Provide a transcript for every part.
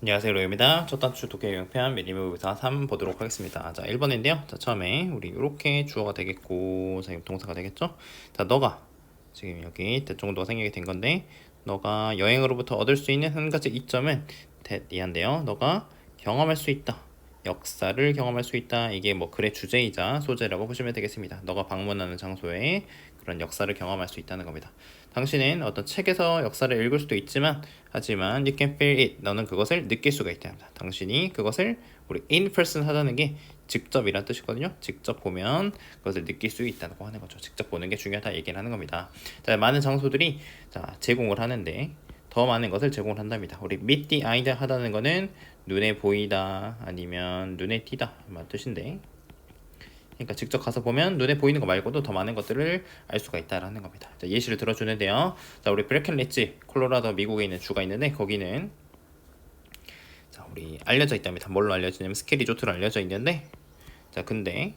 안녕하세요, 로이입니다. 첫 단추 독해 용편 미니무비사 3 보도록 하겠습니다. 자, 1번인데요. 자, 처음에 우리 이렇게 주어가 되겠고, 자, 동사가 되겠죠? 자, 너가 지금 여기 대정도가 생기게 된 건데, 너가 여행으로부터 얻을 수 있는 한 가지 이점은 이한데요. 너가 경험할 수 있다. 역사를 경험할 수 있다. 이게 뭐 글의 주제이자 소재라고 보시면 되겠습니다. 너가 방문하는 장소에 그런 역사를 경험할 수 있다는 겁니다. 당신은 어떤 책에서 역사를 읽을 수도 있지만 하지만 you can feel it. 너는 그것을 느낄 수가 있다. 당신이 그것을 우리 in person 하다는 게 직접이란 뜻이거든요. 직접 보면 그것을 느낄 수 있다고 하는 거죠. 직접 보는 게 중요하다 얘기를 하는 겁니다. 자, 많은 장소들이 제공을 하는데 더 많은 것을 제공을 한답니다. 우리 meet the eye 하다는 거는 눈에 보이다 아니면 눈에 띄다 뭐 뜻인데, 그러니까 직접 가서 보면 눈에 보이는 거 말고도 더 많은 것들을 알 수가 있다라는 겁니다. 자, 예시를 들어주는데요. 자, 우리 브레켄리지 콜로라도 미국에 있는 주가 있는데 거기는 자, 우리 알려져 있답니다. 뭘로 알려지냐면 스키 리조트로 알려져 있는데, 자, 근데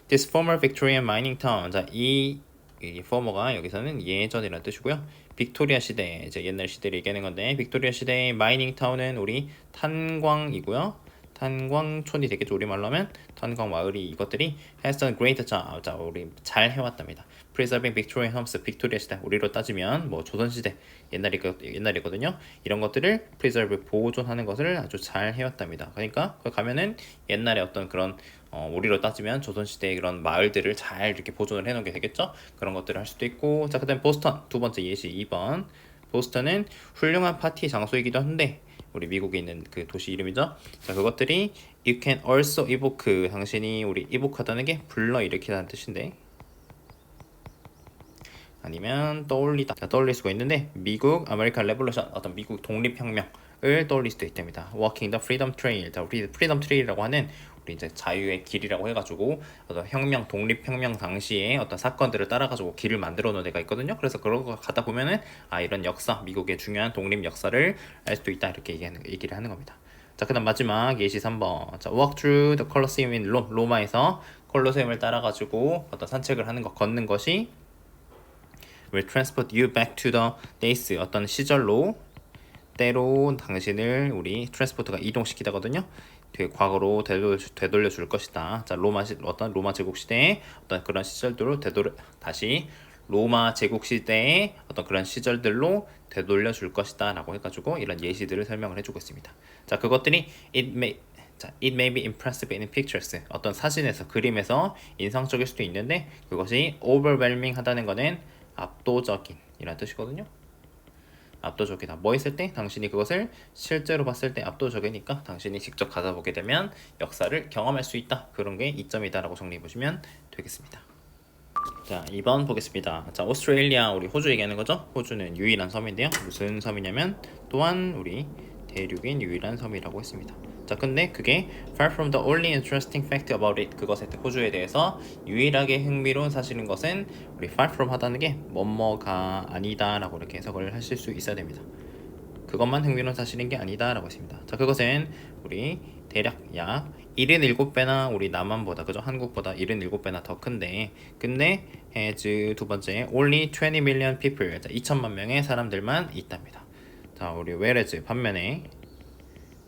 this former Victorian mining town, 자, 이 former가 여기서는 예전이라는 뜻이고요. 빅토리아 시대, 이제 옛날 시대를 얘기하는 건데, 빅토리아 시대의 마이닝 타운은 우리 탄광이고요. 탄광촌이 되겠죠. 우리말로 하면 탄광 마을이 이것들이 has done great job. 자, 우리 잘 해왔답니다. preserving Victorian homes, 빅토리아 시대, 우리로 따지면 뭐 조선 시대 옛날이거든요. 이런 것들을 preserve 보존하는 것을 아주 잘 해왔답니다. 그러니까 거기 가면은 옛날에 어떤 그런 우리로 따지면 조선시대의 그런 마을들을 잘 이렇게 보존을 해놓은 게 되겠죠. 그런 것들을 할 수도 있고, 자, 그 다음 보스턴 두 번째 예시 2번. 보스턴은 훌륭한 파티 장소이기도 한데 우리 미국에 있는 그 도시 이름이죠. 자, 그것들이 you can also evoke, 당신이 우리 evoke 하다는 게 불러일으키다는 뜻인데, 아니면 떠올리다, 떠올릴 수가 있는데 미국 아메리칸 레볼루션, 어떤 미국 독립혁명을 떠올릴 수도 있답니다. Walking the Freedom Trail, 자, 우리 프리덤 트레일이라고 하는 우리 이제 자유의 길이라고 해가지고 어떤 혁명, 독립혁명 당시에 어떤 사건들을 따라가지고 길을 만들어 놓은 데가 있거든요. 그래서 그런 거 가다 보면은 이런 역사, 미국의 중요한 독립 역사를 알 수도 있다 이렇게 얘기를 하는 겁니다. 자, 그다음 마지막 예시 3번. 자, walk through the Colosseum in Rome, 로마에서 콜로세움을 따라가지고 어떤 산책을 하는 것, 걷는 것이 will transport you back to the days, 어떤 시절로 때로 당신을 우리 트랜스포트가 이동시키다거든요. 되게 과거로 되돌려 줄 것이다. 자, 어떤 로마 제국 시대의 어떤 그런 시절들로 다시 로마 제국 시대의 어떤 그런 시절들로 되돌려 줄 것이다라고 해가지고 이런 예시들을 설명을 해주고 있습니다. 자, 그것들이 it may be impressive in pictures, 어떤 사진에서 그림에서 인상적일 수도 있는데 그것이 overwhelming 하다는 것은 압도적인 이란 뜻이거든요. 압도적이다. 뭐 있을 때? 당신이 그것을 실제로 봤을 때 압도적이니까 당신이 직접 가다 보게 되면 역사를 경험할 수 있다. 그런 게 이점이다라고 정리해 보시면 되겠습니다. 자, 2번 보겠습니다. 자, 오스트레일리아, 우리 호주 얘기하는 거죠. 호주는 유일한 섬인데요. 무슨 섬이냐면 또한 우리 대륙인 유일한 섬이라고 했습니다. 자, 근데 그게 far from the only interesting fact about it, 그것에 호주에 대해서 유일하게 흥미로운 사실인 것은 우리 far from 하다는 게 뭐뭐가 아니다 라고 이렇게 해석을 하실 수 있어야 됩니다. 그것만 흥미로운 사실인 게 아니다 라고 했습니다. 자, 그것은 우리 대략 약 77배나 우리 남한보다, 그죠? 한국보다 77배나 더 큰데, 근데 has 두 번째 only 20 million people, 자, 2천만 명의 사람들만 있답니다. 자, 우리 whereas 반면에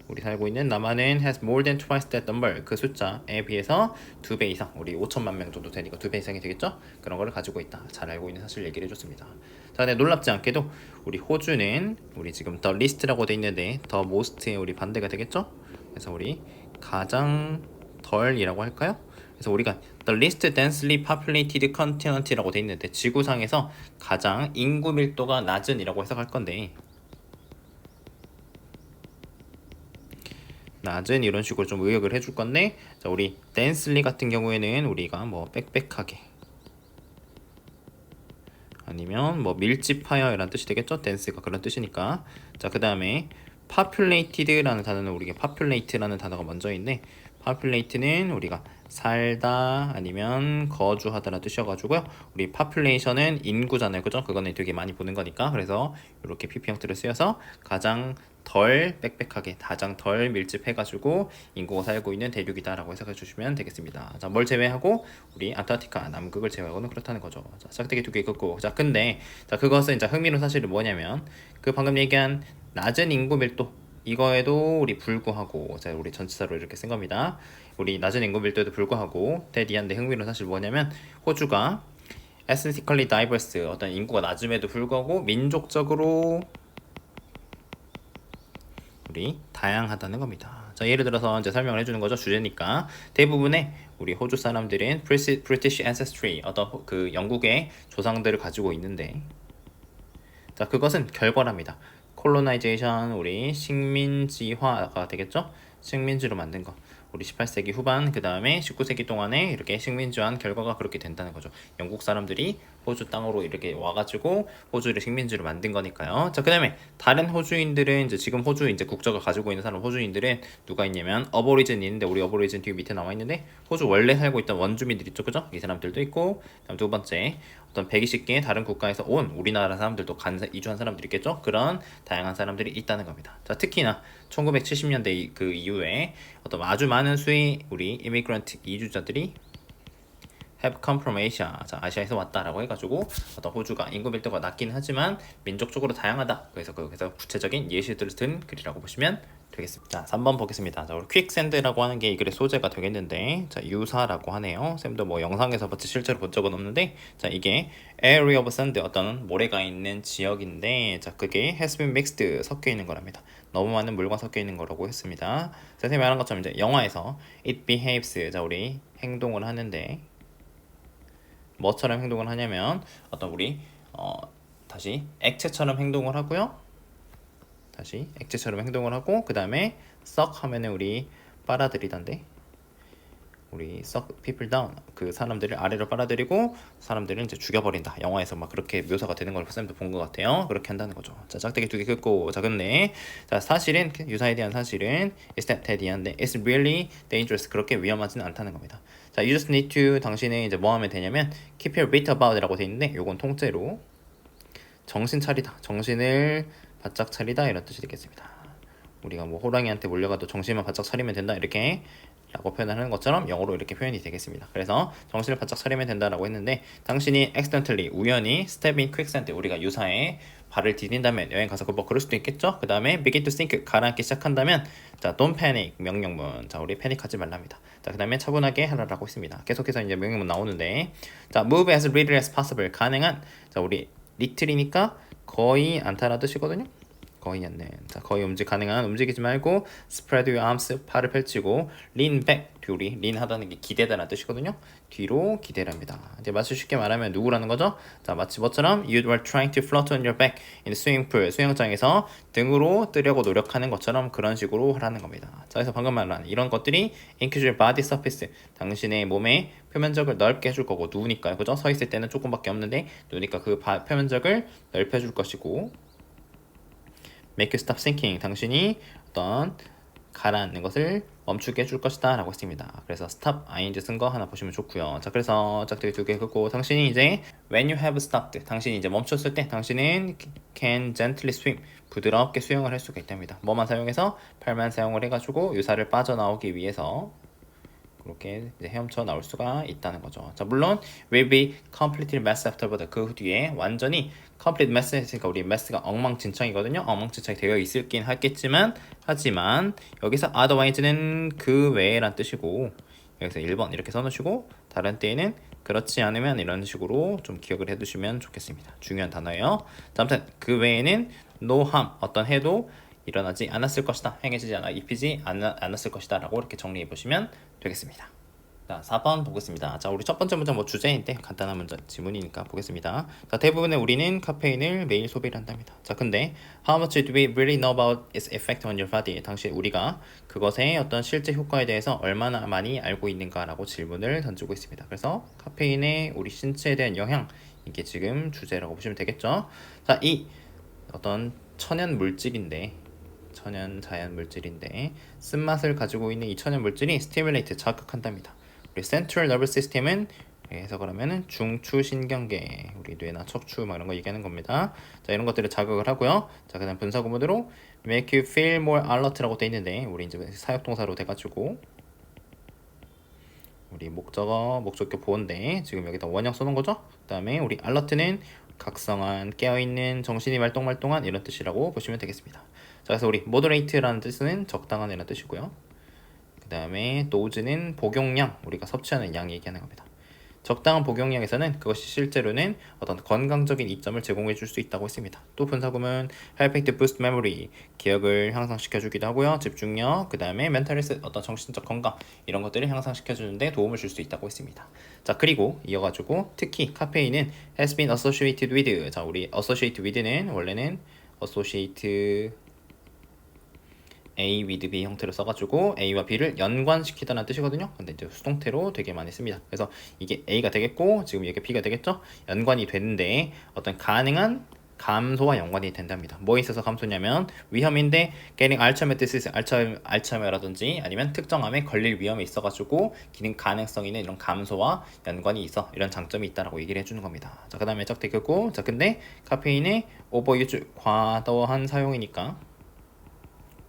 우리 살고 있는 남한은 has more than twice that number, 그 숫자에 비해서 2배 이상, 우리 5천만 명 정도 되니까 2배 이상이 되겠죠? 그런 거를 가지고 있다. 잘 알고 있는 사실 얘기를 해줬습니다. 자, 근데 놀랍지 않게도 우리 호주는 우리 지금 the list라고 돼 있는데 the most의 우리 반대가 되겠죠? 그래서 우리 가장 덜이라고 할까요? 그래서 우리가 the least densely populated continent이라고 돼 있는데 지구상에서 가장 인구 밀도가 낮은이라고 해석할 건데, 낮은 이런 식으로 좀 의역을 해줄 건데, 자, 우리 densely 같은 경우에는 우리가 뭐 빽빽하게 아니면 뭐 밀집하여 이란 뜻이 되겠죠? dense가 그런 뜻이니까. 자, 그 다음에 populated라는 단어는 우리가 populate라는 단어가 먼저 있는데 populate는 우리가 살다 아니면 거주하다라는 뜻이어가지고요. 우리 population은 인구잖아요, 그죠? 그거는 되게 많이 보는 거니까. 그래서 이렇게 pp 형태를 쓰여서 가장 덜 빽빽하게, 가장 덜 밀집해가지고 인구가 살고 있는 대륙이다라고 해석해 주시면 되겠습니다. 자, 뭘 제외하고 우리 안타르티카 남극을 제외하고는 그렇다는 거죠. 자, 짝대기 두 개 있고, 자, 근데 자, 그것은 이제 흥미로운 사실은 뭐냐면 그 방금 얘기한 낮은 인구 밀도, 이거에도 우리 불구하고 자 우리 전치사로 이렇게 쓴 겁니다. 우리 낮은 인구 밀도에도 불구하고 대디한데 흥미로운 사실 뭐냐면 호주가 ethnically diverse 어떤 인구가 낮음에도 불구하고 민족적으로 우리 다양하다는 겁니다. 자 예를 들어서 이제 설명을 해주는 거죠. 주제니까 대부분의 우리 호주 사람들은 British ancestry 어떤 그 영국의 조상들을 가지고 있는데 자 그것은 결과랍니다. 콜로나이제이션 우리 식민지화가 되겠죠. 식민지로 만든 거 우리 18세기 후반 그 다음에 19세기 동안에 이렇게 식민지화한 결과가 그렇게 된다는 거죠. 영국 사람들이 호주 땅으로 이렇게 와가지고 호주를 식민지로 만든 거니까요. 자, 그 다음에 다른 호주인들은 이제 지금 호주 이제 국적을 가지고 있는 사람 호주인들은 누가 있냐면 어버리진이 있는데 우리 어버리진 뒤에 밑에 나와 있는데 호주 원래 살고 있던 원주민들 있죠, 그죠? 이 사람들도 있고 그다음 두 번째 어떤 120개의 다른 국가에서 온 우리나라 사람들도 이주한 사람들이 있겠죠? 그런 다양한 사람들이 있다는 겁니다. 자, 특히나 1970년대 그 이후에 어떤 아주 많은 수의 우리 이미그런트 이주자들이 have come from Asia. 자, 아시아에서 왔다라고 해가지고 어떤 호주가 인구 밀도가 낮긴 하지만 민족적으로 다양하다. 그래서 구체적인 예시들을 든 글이라고 보시면 되겠습니다. 자, 3번 보겠습니다. 자, 우리 퀵샌드라고 하는 게 이 글의 소재가 되겠는데, 자, 유사라고 하네요. 쌤도 뭐 영상에서 실제로 본 적은 없는데, 자, 이게 area of sand 어떤 모래가 있는 지역인데, 자, 그게 has been mixed 섞여 있는 거랍니다. 너무 많은 물과 섞여 있는 거라고 했습니다. 선생님이 말한 것처럼 이제 영화에서 it behaves, 자, 우리 행동을 하는데. 뭐처럼 행동을 하냐면 어떤 우리 다시 액체처럼 행동을 하고요. 다시 액체처럼 행동을 하고 그 다음에 suck 하면은 우리 빨아들이던데 우리 suck people down 그 사람들을 아래로 빨아들이고 사람들은 이제 죽여버린다. 영화에서 막 그렇게 묘사가 되는 걸 쌤도 본 것 같아요. 그렇게 한다는 거죠. 자 짝대기 두 개 긋고 자 근데 자 사실은 유사에 대한 사실은 is that 대디한데 it's really dangerous 그렇게 위험하지는 않다는 겁니다. 자 you just need to 당신은 이제 뭐 하면 되냐면 keep your wit about 이라고 돼 있는데 요건 통째로 정신 차리다 정신을 바짝 차리다 이런 뜻이 되겠습니다. 우리가 뭐 호랑이한테 몰려가도 정신만 바짝 차리면 된다 이렇게 라고 표현하는 것처럼 영어로 이렇게 표현이 되겠습니다. 그래서 정신을 바짝 차리면 된다라고 했는데 당신이 accidentally 우연히 step in quicksand 우리가 유사에 발을 디딘다면 여행 가서 뭐 그럴 수도 있겠죠. 그 다음에 begin to sink 가라앉기 시작한다면 자 don't panic 명령문 자 우리 패닉하지 말랍니다. 자 그 다음에 차분하게 하라라고 했습니다. 계속해서 이제 명령문 나오는데 자 move as little as possible 가능한 자 우리 little이니까 거의 않다라는 뜻이거든요. 거의 않는 자 거의 가능한 움직이지 말고 spread your arms 팔을 펼치고 lean back 뒤로 lean 하다는 게 기대다라는 뜻이거든요. 뒤로 기대랍니다. 이제 마치 쉽게 말하면 누구라는 거죠? 자 마치 뭐처럼 you were trying to float on your back in the swimming pool 수영장에서 등으로 뜨려고 노력하는 것처럼 그런 식으로 하라는 겁니다. 자 그래서 방금 말한 이런 것들이 increase your body surface 당신의 몸의 표면적을 넓게 해줄 거고 누우니까요, 그죠? 서 있을 때는 조금밖에 없는데 누우니까 그 표면적을 넓혀줄 것이고 make you stop thinking 당신이 어떤 가라앉는 것을 멈추게 해줄 것이다 라고 했습니다. 그래서 stop ing 쓴 거 하나 보시면 좋고요. 자 그래서 짝대기 두 개 긋고 당신이 이제 when you have stopped 당신이 이제 멈췄을 때 당신은 can gently swim 부드럽게 수영을 할 수가 있답니다. 뭐만 사용해서 팔만 사용을 해가지고 유사를 빠져나오기 위해서 그렇게 이제 헤엄쳐 나올 수가 있다는 거죠. 자 물론 will be completely messed after보다 그 뒤에 완전히 complete mess 했으니까 우리 mess가 엉망진창이거든요. 엉망진창이 되어 있을긴 하겠지만 하지만 여기서 otherwise는 그 외에란 뜻이고 여기서 1번 이렇게 써놓으시고 다른 때에는 그렇지 않으면 이런 식으로 좀 기억을 해두시면 좋겠습니다. 중요한 단어예요. 자, 아무튼 그 외에는 no harm 어떤 해도 일어나지 않았을 것이다. 행해지지 않아 입히지 않았을 것이다 라고 이렇게 정리해 보시면 되겠습니다. 자 4번 보겠습니다. 자 우리 첫 번째 문장 뭐 주제인데 간단한 문장 지문이니까 보겠습니다. 자 대부분의 우리는 카페인을 매일 소비를 한답니다. 자 근데 how much do we really know about its effect on your body? 당시 우리가 그것의 어떤 실제 효과에 대해서 얼마나 많이 알고 있는가 라고 질문을 던지고 있습니다. 그래서 카페인의 우리 신체에 대한 영향 이게 지금 주제라고 보시면 되겠죠. 자 이 어떤 천연 물질인데 천연 자연 물질인데 쓴맛을 가지고 있는 이 천연 물질이 stimulate 자극한답니다. 우리 central nervous system은 그래서 그러면은 중추신경계 우리 뇌나 척추 막 이런 거 얘기하는 겁니다. 자 이런 것들을 자극을 하고요. 자 그다음 분사 구문으로 make you feel more alert라고 돼 있는데 우리 이제 사역동사로 돼가지고 우리 목적어 보호인데 지금 여기다 원형 써놓은 거죠. 그다음에 우리 alert는 각성한 깨어있는 정신이 말똥말똥한 이런 뜻이라고 보시면 되겠습니다. 자, 그래서 우리 moderate라는 뜻은 적당한이라는 뜻이고요. 그 다음에 dose는 복용량, 우리가 섭취하는 양 얘기하는 겁니다. 적당한 복용량에서는 그것이 실제로는 어떤 건강적인 이점을 제공해 줄 수 있다고 했습니다. 또 분사구문 helping to boost memory, 기억을 향상시켜 주기도 하고요. 집중력, 그 다음에 mental health, 어떤 정신적 건강 이런 것들을 향상시켜 주는데 도움을 줄 수 있다고 했습니다. 자, 그리고 이어가지고 특히 카페인은 has been associated with, 자, 우리 associated with는 원래는 associate A with B 형태로 써가지고 A와 B를 연관시키다는 뜻이거든요. 근데 이제 수동태로 되게 많이 씁니다. 그래서 이게 A가 되겠고 지금 이게 B가 되겠죠. 연관이 되는데 어떤 가능한 감소와 연관이 된답니다. 뭐에 있어서 감소냐면 위험인데 getting Alzheimer disease, 알츠하이머라든지 아니면 특정암에 걸릴 위험이 있어가지고 기능 가능성 있는 이런 감소와 연관이 있어, 이런 장점이 있다라고 얘기를 해주는 겁니다. 자, 그 다음에 짝되겠고, 자, 근데 카페인의 오버유즈, 과도한 사용이니까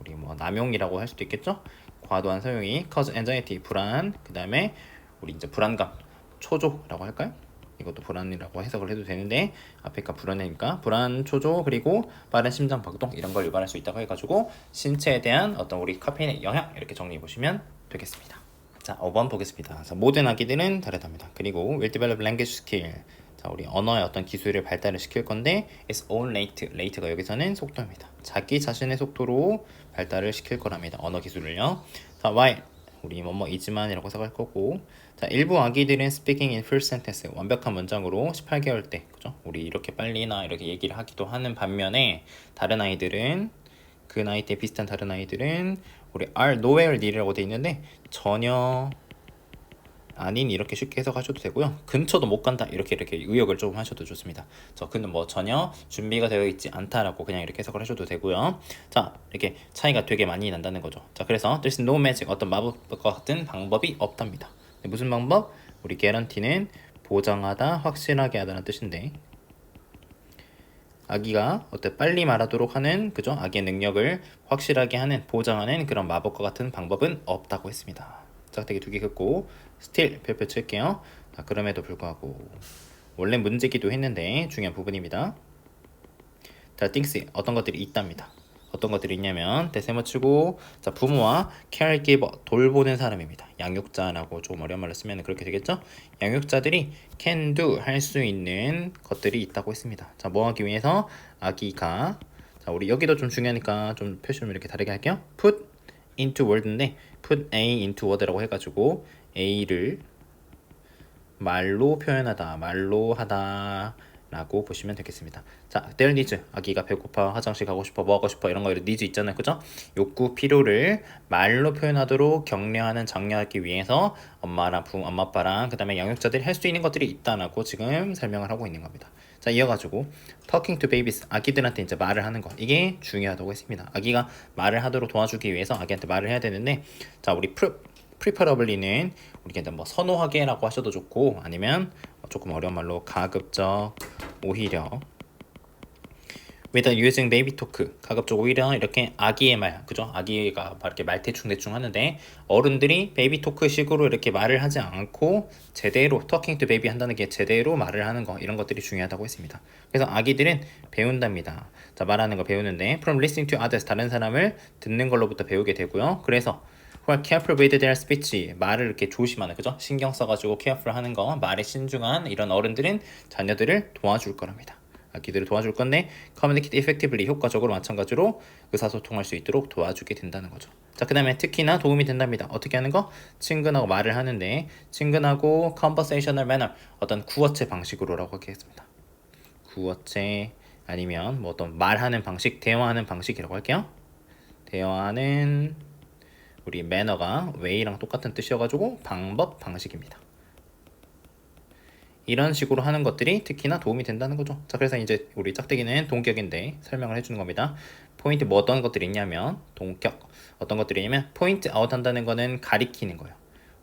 우리 뭐 남용이라고 할 수도 있겠죠. 과도한 사용이 cause anxiety, 불안, 그 다음에 우리 이제 불안감, 초조라고 할까요? 이것도 불안이라고 해석을 해도 되는데 앞에가 불안이니까 불안, 초조, 그리고 빠른 심장 박동 이런 걸 유발할 수 있다고 해가지고 신체에 대한 어떤 우리 카페인의 영향 이렇게 정리해 보시면 되겠습니다. 자, 5번 보겠습니다. 자, 모든 아기들은 다르답니다. 그리고 will develop language skill. 자, 우리 언어의 어떤 기술을 발달을 시킬 건데 its own rate, rate가 여기서는 속도입니다. 자기 자신의 속도로 발달을 시킬 거랍니다. 언어 기술을요. 자, while 우리 뭐뭐이지만이라고 생각할 거고, 자, 일부 아기들은 speaking in full sentence, 완벽한 문장으로 18개월 때, 그죠? 우리 이렇게 빨리나 이렇게 얘기를 하기도 하는 반면에 다른 아이들은, 그 나이 때 비슷한 다른 아이들은 우리 are nowhere near이라고 돼 있는데 전혀 아닌 이렇게 쉽게 해석하셔도 되고요. 근처도 못 간다 이렇게 의역을 조금 하셔도 좋습니다. 근데 뭐 전혀 준비가 되어 있지 않다라고 그냥 이렇게 해석을 하셔도 되고요. 자, 이렇게 차이가 되게 많이 난다는 거죠. 자, 그래서 there's no magic, 어떤 마법과 같은 방법이 없답니다. 무슨 방법? 우리 guarantee는 보장하다, 확실하게 하다는 뜻인데 아기가 어때 빨리 말하도록 하는, 그죠? 아기의 능력을 확실하게 하는, 보장하는 그런 마법과 같은 방법은 없다고 했습니다. 짝대기 2개 긋고 still 별표 칠게요. 자, 그럼에도 불구하고 원래 문제기도 했는데 중요한 부분입니다. 자, things, 어떤 것들이 있답니다. 어떤 것들이 있냐면 대세모 치고, 자, 부모와 caregiver, 돌보는 사람입니다. 양육자라고 조금 어려운 말로 쓰면 그렇게 되겠죠. 양육자들이 can do, 할 수 있는 것들이 있다고 했습니다. 자, 뭐 하기 위해서 아기가, 자, 우리 여기도 좀 중요하니까 좀 표시 좀 이렇게 다르게 할게요. put into word인데 put A into word라고 해가지고 A를 말로 표현하다, 말로 하다 라고 보시면 되겠습니다. 자, their needs, 아기가 배고파, 화장실 가고 싶어, 뭐 하고 싶어 이런 거 needs 있잖아요, 그죠? 욕구, 필요를 말로 표현하도록 격려하는, 장려하기 위해서 엄마 아빠랑 그 다음에 양육자들이 할 수 있는 것들이 있다라고 지금 설명을 하고 있는 겁니다. 자, 이어가지고 talking to babies, 아기들한테 이제 말을 하는 거, 이게 중요하다고 했습니다. 아기가 말을 하도록 도와주기 위해서 아기한테 말을 해야 되는데, 자, 우리 preferably는 우리가 뭐 선호하게라고 하셔도 좋고, 아니면 조금 어려운 말로 가급적, 오히려 without using baby talk, 가급적 오히려 이렇게 아기의 말, 그죠? 아기가 이렇게 말 대충 하는데 어른들이 베이비 토크 식으로 이렇게 말을 하지 않고 제대로 talking to baby 한다는 게 제대로 말을 하는 거, 이런 것들이 중요하다고 했습니다. 그래서 아기들은 배운답니다. 자, 말하는 거 배우는데 from listening to others, 다른 사람을 듣는 걸로부터 배우게 되고요. 그래서 who are careful with their speech, 말을 이렇게 조심하는, 그죠? 신경 써가지고 careful 하는 거, 말에 신중한 이런 어른들은 자녀들을 도와줄 거랍니다. 아기들을 도와줄 건데 communicate effectively, 효과적으로 마찬가지로 의사소통할 수 있도록 도와주게 된다는 거죠. 자, 그 다음에 특히나 도움이 된답니다. 어떻게 하는 거? 친근하고 말을 하는데 친근하고 conversational manner, 어떤 구어체 방식으로라고 하겠습니다. 구어체 아니면 뭐 어떤 말하는 방식, 대화하는 방식이라고 할게요. 대화하는 우리 매너가 way랑 똑같은 뜻이어가지고 방법, 방식입니다. 이런 식으로 하는 것들이 특히나 도움이 된다는 거죠. 자, 그래서 이제 우리 짝대기는 동격인데 설명을 해주는 겁니다. 포인트 뭐 어떤 것들이 있냐면, 동격 어떤 것들이 있냐면 포인트 아웃 한다는 거는 가리키는 거예요.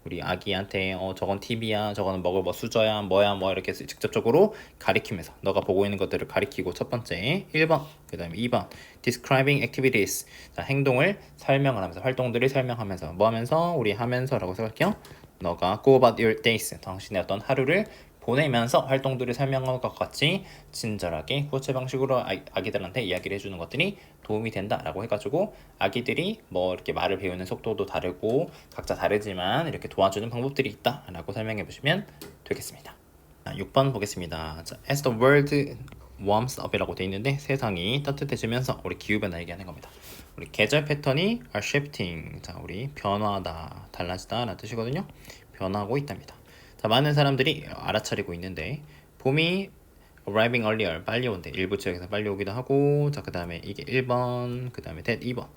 우리 아기한테 저건 TV야, 저거는 먹을 뭐 수저야, 뭐야, 뭐 이렇게 직접적으로 가리키면서 너가 보고 있는 것들을 가리키고, 첫 번째 1번, 그 다음에 2번 describing activities, 자, 행동을 설명을 하면서, 활동들을 설명하면서, 뭐 하면서? 우리 하면서라고 생각할게요. 너가 go about your days, 당신의 어떤 하루를 보내면서 활동들을 설명한 것 같이 친절하게 구체 방식으로 아기들한테 이야기를 해주는 것들이 도움이 된다라고 해가지고 아기들이 뭐 이렇게 말을 배우는 속도도 다르고 각자 다르지만 이렇게 도와주는 방법들이 있다라고 설명해 보시면 되겠습니다. 6번 보겠습니다. 자, as the world warms up이라고 돼 있는데 세상이 따뜻해지면서 우리 기후변화 얘기하는 겁니다. 우리 계절 패턴이 are shifting. 자, 우리 변화하다, 달라지다 라는 뜻이거든요. 변화하고 있답니다. 자, 많은 사람들이 알아차리고 있는데 봄이 arriving earlier, 빨리 온대. 일부 지역에서 빨리 오기도 하고, 자, 그 다음에 이게 1번, 그 다음에 that 2번.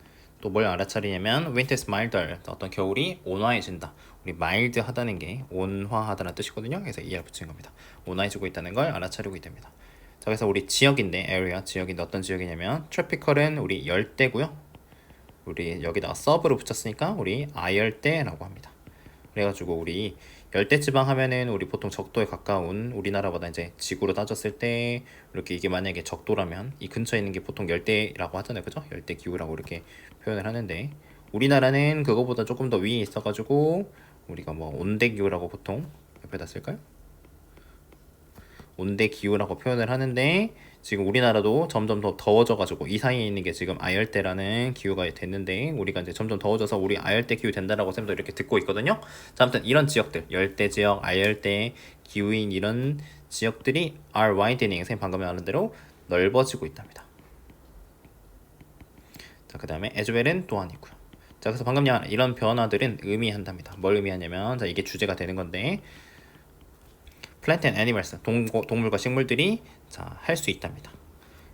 또 뭘 알아차리냐면 winter is milder. 어떤 겨울이 온화해진다. 우리 mild 하다는 게 온화하다는 뜻이거든요. 그래서 ER 붙인 겁니다. 온화해지고 있다는 걸 알아차리고 있답니다. 자, 그래서 우리 지역인데 area, 지역인데 어떤 지역이냐면 tropical은 우리 열대고요. 우리 여기다가 sub로 붙였으니까 우리 아열대라고 합니다. 그래가지고 우리 열대지방 하면은 우리 보통 적도에 가까운 우리나라보다 이제 지구로 따졌을 때 이렇게 이게 만약에 적도라면 이 근처에 있는 게 보통 열대라고 하잖아요, 그죠? 열대 기후라고 이렇게 표현을 하는데 우리나라는 그거보다 조금 더 위에 있어가지고 우리가 뭐 온대 기후라고 보통 옆에다 쓸까요? 온대 기후라고 표현을 하는데 지금 우리나라도 점점 더 더워져가지고 이 사이에 있는 게 지금 아열대라는 기후가 됐는데 우리가 이제 점점 더워져서 우리 아열대 기후 된다라고 쌤도 이렇게 듣고 있거든요. 자, 아무튼 이런 지역들 열대 지역, 아열대 기후인 이런 지역들이 are widening, 쌤 방금 말한 대로 넓어지고 있답니다. 자, 그 다음에 as well은 또한이고요. 자, 그래서 방금 말한 이런 변화들은 의미한답니다. 뭘 의미하냐면 자, 이게 주제가 되는 건데 plant and animals, 동물과 식물들이 할 수 있답니다.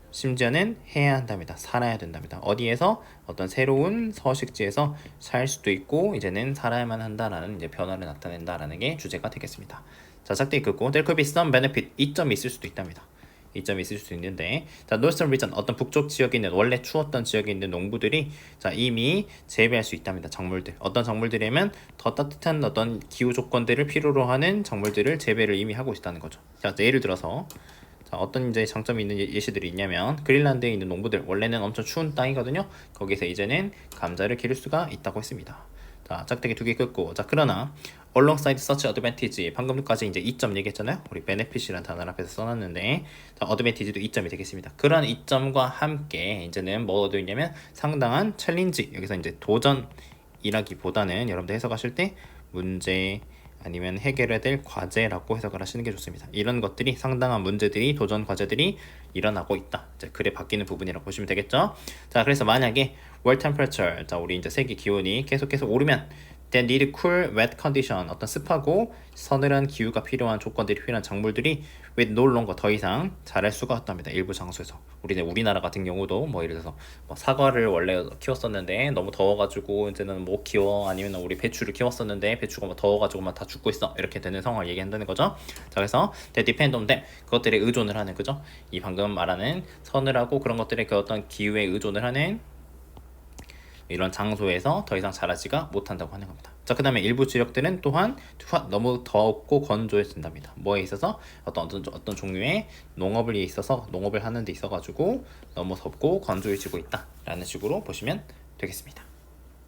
심지어는 해야 한답니다. 살아야 된답니다. 어디에서 어떤 새로운 서식지에서 살 수도 있고 이제는 살아야만 한다라는 이제 변화를 나타낸다라는 게 주제가 되겠습니다. 자, 짝대기 긋고 there could be some benefit, 이점이 있을 수도 있답니다. 이점이 있을 수 있는데 자, northern region, 어떤 북쪽 지역에 있는 원래 추웠던 지역에 있는 농부들이 자, 이미 재배할 수 있답니다. 작물들, 어떤 작물들이면 더 따뜻한 어떤 기후 조건들을 필요로 하는 작물들을 재배를 이미 하고 있다는 거죠. 자, 예를 들어서 자, 어떤 이제 장점이 있는 예시들이 있냐면 그린란드에 있는 농부들 원래는 엄청 추운 땅이거든요. 거기서 이제는 감자를 기를 수가 있다고 했습니다. 자, 짝대기 2개 긋고 자, 그러나 alongside such advantage, 방금까지 이제 이점 얘기했잖아요. 우리 benefit이라는 단어를 앞에서 써놨는데 자, advantage도 이점이 되겠습니다. 그런 이점과 함께 이제는 뭐가 되냐면 상당한 챌린지, 여기서 이제 도전이라기보다는 여러분들 해석하실 때 문제 아니면 해결해야 될 과제라고 해석을 하시는 게 좋습니다. 이런 것들이 상당한 문제들이 도전 과제들이 일어나고 있다. 이제 글에 바뀌는 부분이라고 보시면 되겠죠. 자, 그래서 만약에 world temperature, 자, 우리 이제 세계 기온이 계속해서 오르면 then need cool, wet condition, 어떤 습하고 서늘한 기후가 필요한 조건들이 필요한 작물들이 with no longer, 더 이상 자랄 수가 없답니다. 일부 장소에서. 우리나라 같은 경우도 뭐 예를 들어서 뭐 사과를 원래 키웠었는데 너무 더워가지고 이제는 못 키워, 아니면 우리 배추를 키웠었는데 배추가 뭐 더워가지고 막 다 죽고 있어, 이렇게 되는 상황을 얘기한다는 거죠. 자, 그래서 that depend on them, 그것들에 의존을 하는, 그죠? 이 방금 말하는 서늘하고 그런 것들의 그 어떤 기후에 의존을 하는 이런 장소에서 더 이상 자라지가 못한다고 하는 겁니다. 자, 그 다음에 일부 지역들은 또한 너무 덥고 건조해진답니다. 뭐에 있어서 어떤 종류의 농업을 있어서 농업을 하는 데 있어가지고 너무 덥고 건조해지고 있다라는 식으로 보시면 되겠습니다.